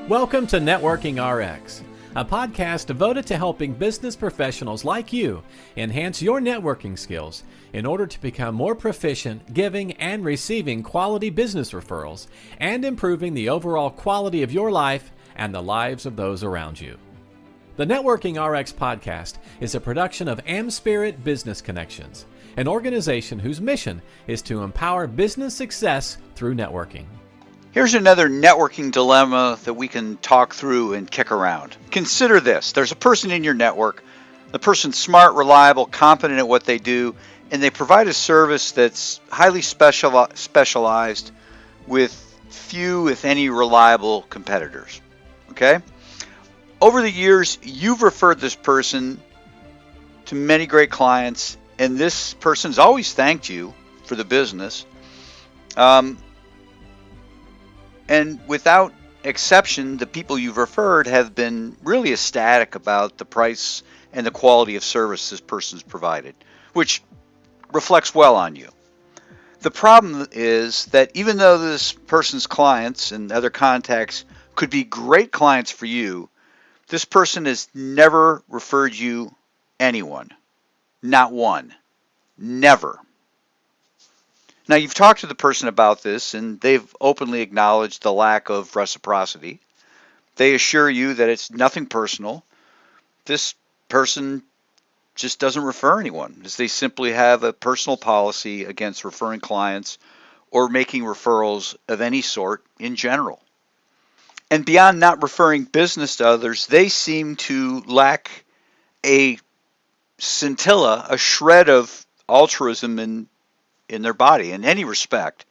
Welcome to Networking RX, a podcast devoted to helping business professionals like you enhance your networking skills in order to become more proficient giving and receiving quality business referrals and improving the overall quality of your life and the lives of those around you. The Networking RX podcast is a production of AmSpirit Business Connections, an organization whose mission is to empower business success through networking. Here's another networking dilemma that we can talk through and kick around. Consider this. There's a person in your network. The person's smart, reliable, competent at what they do, and they provide a service that's highly specialized with few, if any, reliable competitors. Okay? Over the years, you've referred this person to many great clients, and this person's always thanked you for the business. And without exception, the people you've referred have been really ecstatic about the price and the quality of service this person's provided, which reflects well on you. The problem is that even though this person's clients and other contacts could be great clients for you, this person has never referred you anyone. Not one. Never. Now, you've talked to the person about this, and they've openly acknowledged the lack of reciprocity. They assure you that it's nothing personal. This person just doesn't refer anyone, as they simply have a personal policy against referring clients or making referrals of any sort in general. And beyond not referring business to others, they seem to lack a scintilla, a shred of altruism in their body in any respect.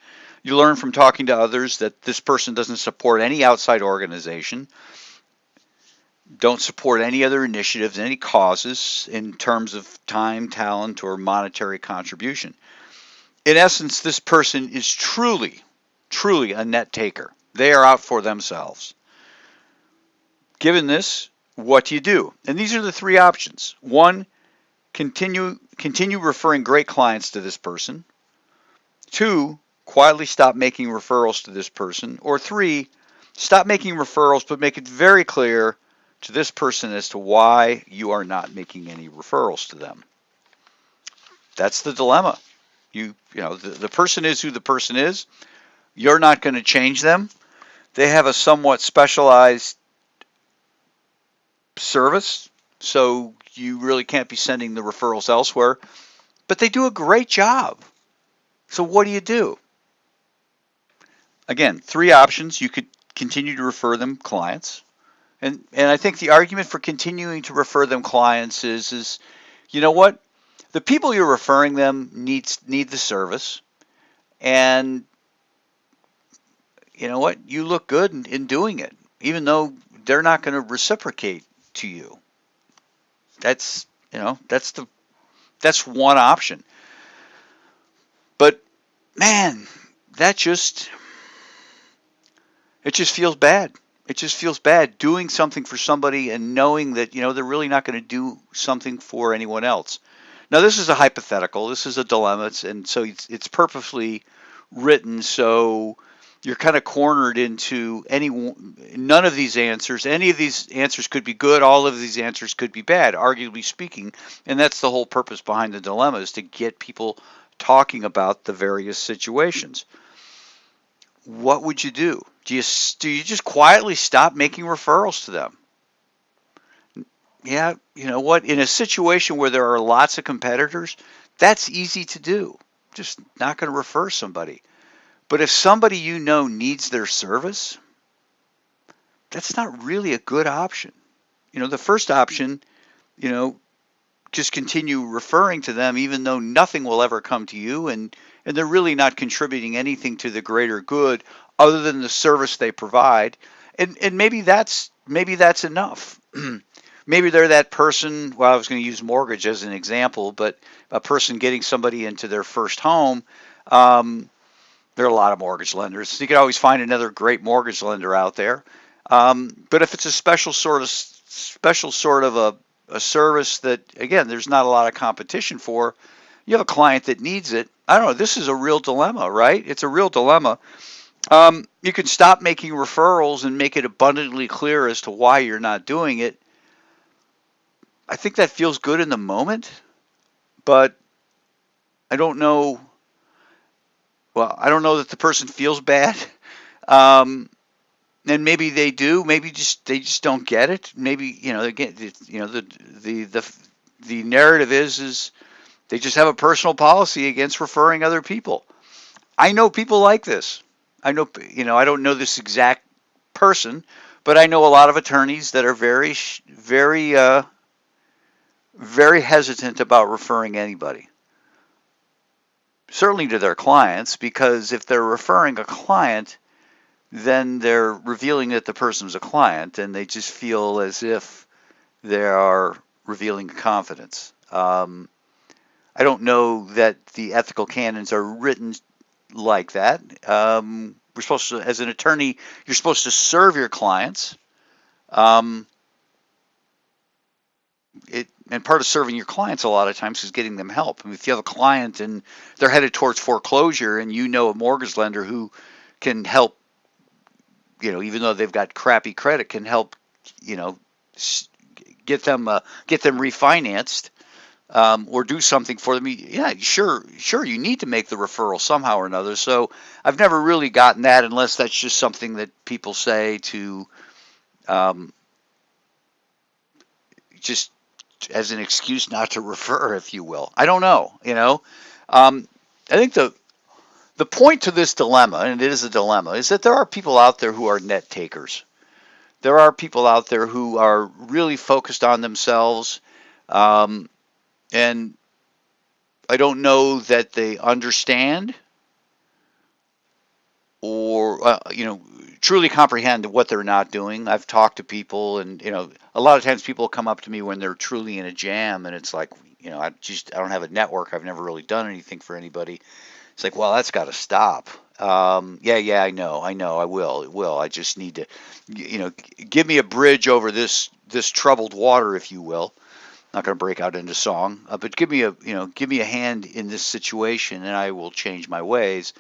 You learn from talking to others that this person doesn't support any outside organization, don't support any other initiatives, any causes in terms of time, talent, or monetary contribution. In essence, this person is truly a net taker. They are out for themselves. Given this, what do you do? And these are the three options. One, continue referring great clients to this person. 2, quietly stop making referrals to this person. Or 3, stop making referrals, but make it very clear to this person as to why you are not making any referrals to them. That's the dilemma. The person is who the person is. You're not going to change them. They have a somewhat specialized service, so you really can't be sending the referrals elsewhere. But they do a great job. So what do you do? Again, 3 options. You could continue to refer them clients. And I think the argument for continuing to refer them clients is you know what? The people you're referring them need the service. And you know what? You look good in doing it, even though they're not going to reciprocate to you. That's one option. But man, it just feels bad. It just feels bad doing something for somebody and knowing that, they're really not going to do something for anyone else. Now, this is a hypothetical. This is a dilemma. And so it's purposely written so you're kind of cornered into none of these answers. Any of these answers could be good. All of these answers could be bad, arguably speaking. And that's the whole purpose behind the dilemma, is to get people talking about the various situations. What would you do? Do you just quietly stop making referrals to them? Yeah, you know what? In a situation where there are lots of competitors, that's easy to do. Just not going to refer somebody. But if somebody needs their service, that's not really a good option. The first option, just continue referring to them even though nothing will ever come to you and they're really not contributing anything to the greater good other than the service they provide. And maybe that's enough. Maybe they're that person, well, I was going to use mortgage as an example, but a person getting somebody into their first home, there are a lot of mortgage lenders. You can always find another great mortgage lender out there. But if it's a special sort of a service that, again, there's not a lot of competition for, you have a client that needs it. I don't know. This is a real dilemma, right? It's a real dilemma. You can stop making referrals and make it abundantly clear as to why you're not doing it. I think that feels good in the moment, but I don't know. Well, I don't know that the person feels bad. Um, and maybe they do. Maybe they just don't get it. Maybe again, the narrative is they just have a personal policy against referring other people. I know people like this. I know I don't know this exact person, but I know a lot of attorneys that are very hesitant about referring anybody. Certainly to their clients, because if they're referring a client, then they're revealing that the person's a client, and they just feel as if they are revealing confidence. I don't know that the ethical canons are written like that. We're supposed to, as an attorney, you're supposed to serve your clients. Um, and part of serving your clients a lot of times is getting them help. I mean, if you have a client and they're headed towards foreclosure, and you know a mortgage lender who can help, even though they've got crappy credit, can help, you know, get them refinanced, or do something for them. Yeah, sure, you need to make the referral somehow or another. So I've never really gotten that, unless that's just something that people say to um, just as an excuse not to refer, if you will. I don't know. I think the point to this dilemma, and it is a dilemma, is that there are people out there who are net takers. There are people out there who are really focused on themselves, um, and I don't know that they understand or truly comprehend what they're not doing. I've talked to people, and a lot of times people come up to me when they're truly in a jam, and it's like, I don't have a network. I've never really done anything for anybody. It's like, well, that's got to stop. Yeah, I know, it will. I just need to, give me a bridge over this troubled water, if you will. Not going to break out into song, but give me a hand in this situation, and I will change my ways.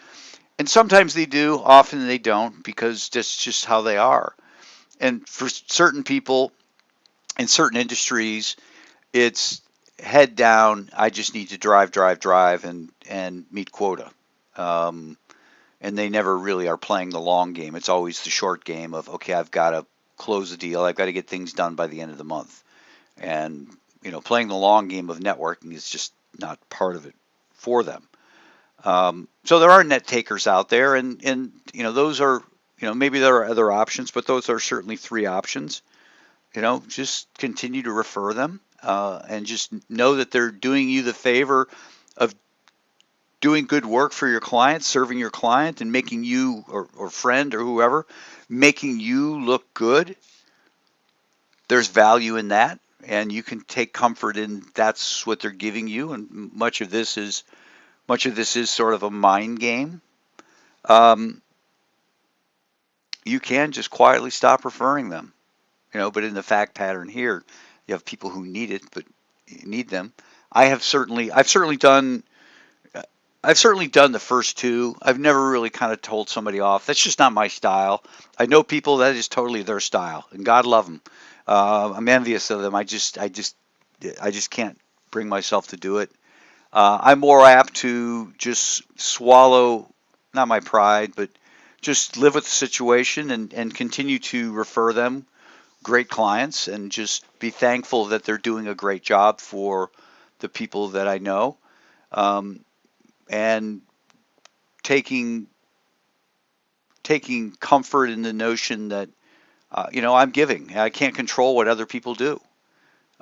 And sometimes they do, often they don't, because that's just how they are. And for certain people in certain industries, it's head down. I just need to drive, and meet quota. Um, and they never really are playing the long game. It's always the short game of, okay, I've got to close the deal. I've got to get things done by the end of the month. And playing the long game of networking is just not part of it for them. So there are net takers out there, and those are, maybe there are other options, but those are certainly three options. Just continue to refer them, and just know that they're doing you the favor of doing good work for your client, serving your client, and making you, or friend or whoever, making you look good. There's value in that, and you can take comfort in that's what they're giving you. And much of this is sort of a mind game. Um, you can just quietly stop referring them, but in the fact pattern here, you have people who need it, but need them. I've certainly done the first two. I've never really kind of told somebody off. That's just not my style. I know people that is totally their style, and God love them. I'm envious of them. I just can't bring myself to do it. I'm more apt to just swallow, not my pride, but just live with the situation, and continue to refer them great clients, and just be thankful that they're doing a great job for the people that I know. Um, and taking comfort in the notion that I'm giving. I can't control what other people do,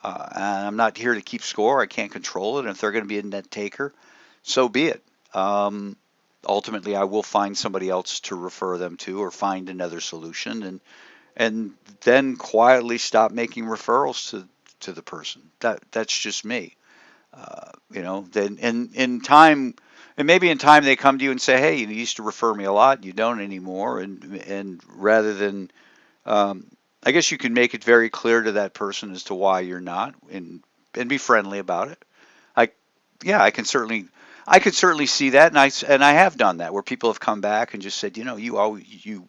and I'm not here to keep score. I can't control it. And if they're going to be a net taker, so be it. Ultimately, I will find somebody else to refer them to, or find another solution, and then quietly stop making referrals to the person. That's just me. Then in time, and maybe in time they come to you and say, hey, you used to refer me a lot, you don't anymore, and rather than, I guess you can make it very clear to that person as to why you're not, and be friendly about it. I Yeah, I could certainly see that, and I have done that where people have come back and just said, you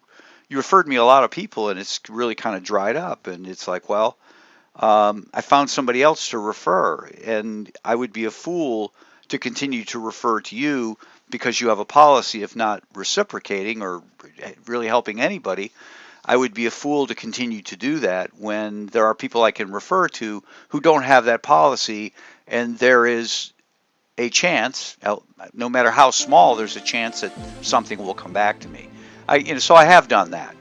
referred me a lot of people, and it's really kind of dried up, and it's like, well, I found somebody else to refer, and I would be a fool to continue to refer to you because you have a policy of not reciprocating or really helping anybody. I would be a fool to continue to do that when there are people I can refer to who don't have that policy, and there is a chance, no matter how small, there's a chance that something will come back to me. So I have done that,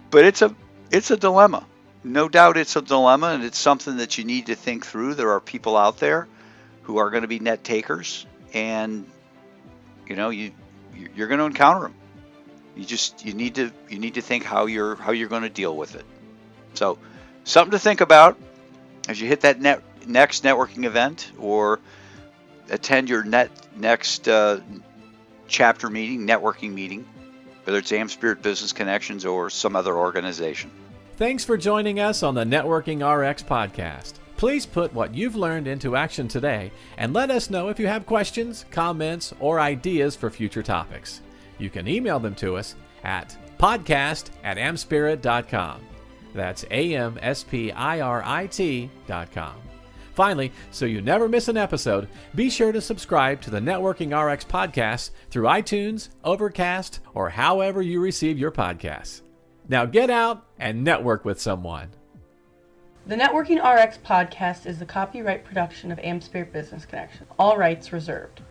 but it's a dilemma. No doubt, it's a dilemma, and it's something that you need to think through. There are people out there who are going to be net takers, and you're going to encounter them. You need to think how you're going to deal with it. So, something to think about as you hit that next networking event or attend your next chapter meeting, networking meeting, whether it's AmSpirit Business Connections or some other organization. Thanks for joining us on the Networking RX podcast. Please put what you've learned into action today and let us know if you have questions, comments, or ideas for future topics. You can email them to us at podcast@amspirit.com. That's AmSpirit.com. Finally, so you never miss an episode, be sure to subscribe to the Networking RX podcast through iTunes, Overcast, or however you receive your podcasts. Now get out and network with someone. The Networking RX podcast is the copyright production of AmSpirit Business Connection. All rights reserved.